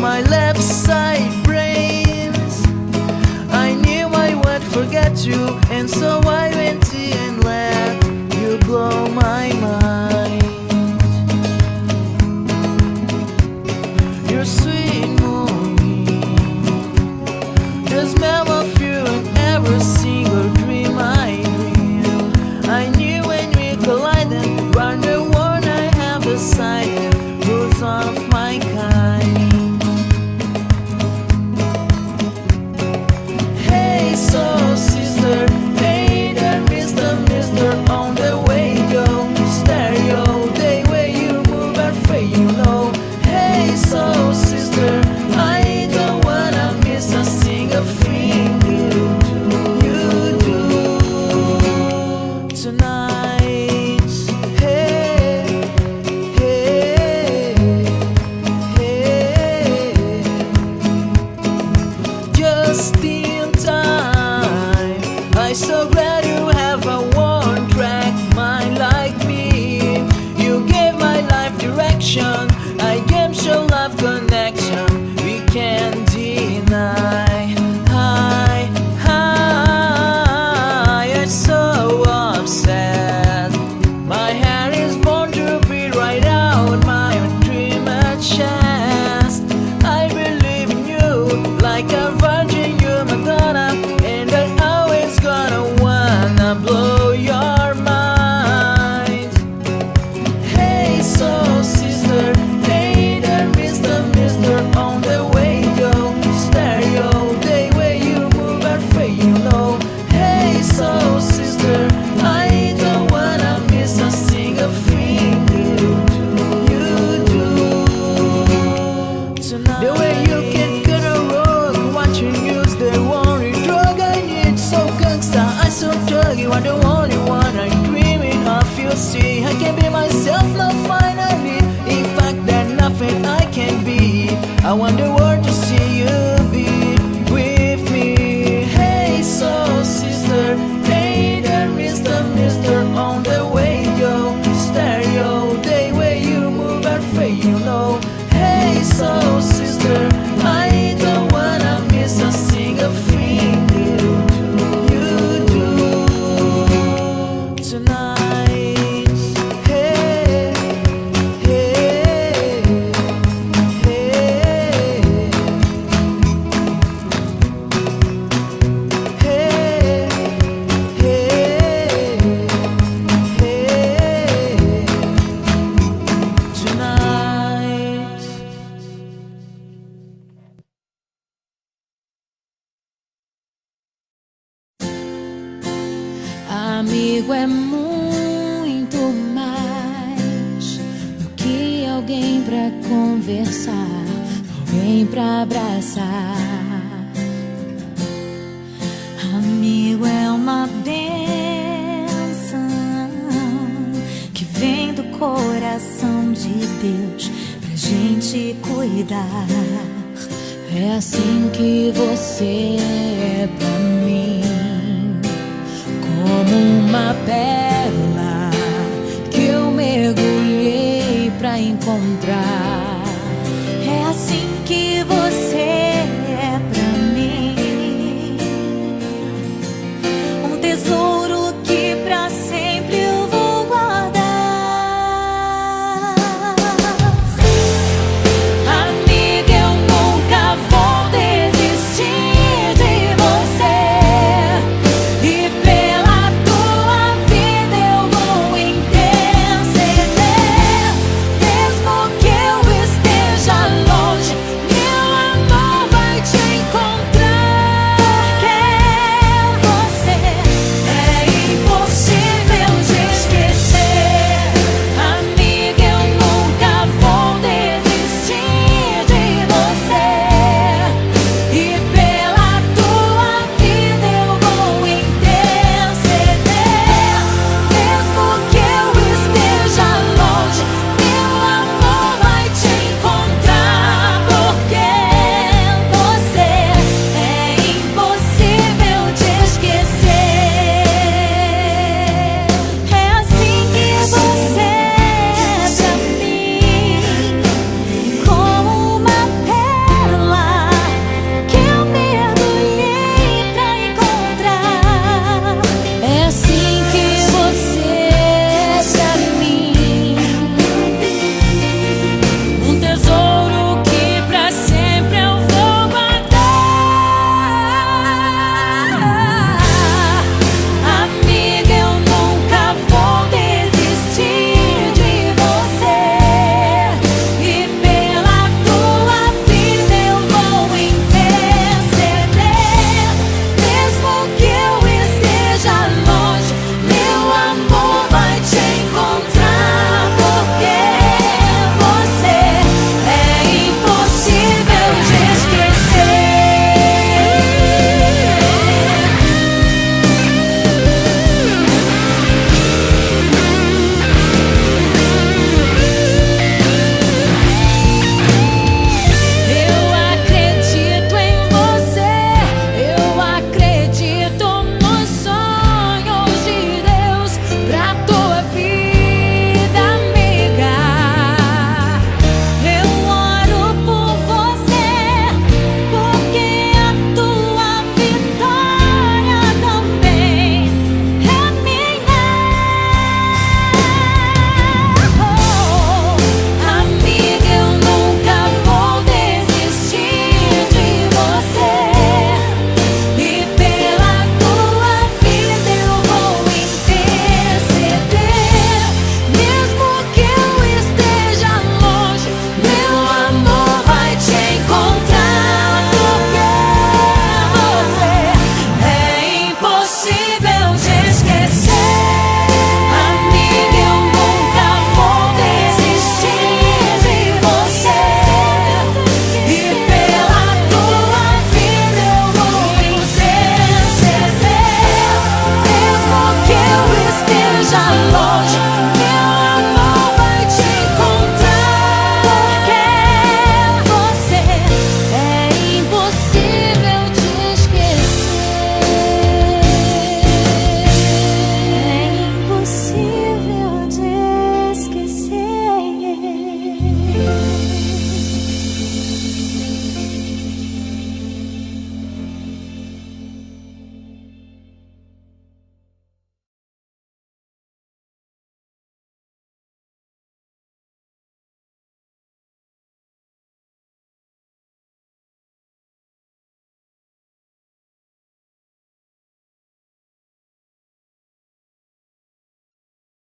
my left side brains. I knew I would forget you, and so I went and let you blow my mind. Your sweet morning, the smell of you in every single dream I dream. I knew when we collided, but the one I have decided was one of my kind. Hey, so sister, hey there, mister, on the way go. Stereo, the way you move and fade, you know. Hey, so sister, I don't wanna miss a single thing you do tonight. Hey, hey, hey, just in time. I'm so glad you have a one-track mind like me. You gave my life direction, I gave your love connection. We can't deny. I'm so upset. My heart is born to beat right out my dream a chest. I believe in you like a virgin, you're Madonna, and I'm always gonna wanna blow your mind. Hey, so sister, hey there, mister, on the way go. Stereo, the way you move and fade, you know. Hey, so sister, I don't wanna miss a single thing you do tonight. The way you can get a road, watching use the only drug I need. So gangsta, I so drug, you are the only one I'm dreaming of. You see, I can be myself now finally. In fact, there's nothing I can be. I want the world to see you be with me. Hey, so sister, hey there, mister, on the way go. Stereo, the way you move and fade, you know. Hey, so sister, I don't wanna miss a single thing you do tonight. Hey, hey, hey, hey, hey, hey, tonight. Amigo é muito mais do que alguém pra conversar, alguém pra abraçar. Amigo é uma bênção que vem do coração de Deus pra gente cuidar. É assim que você é pra mim, como uma pérola que eu mergulhei pra encontrar.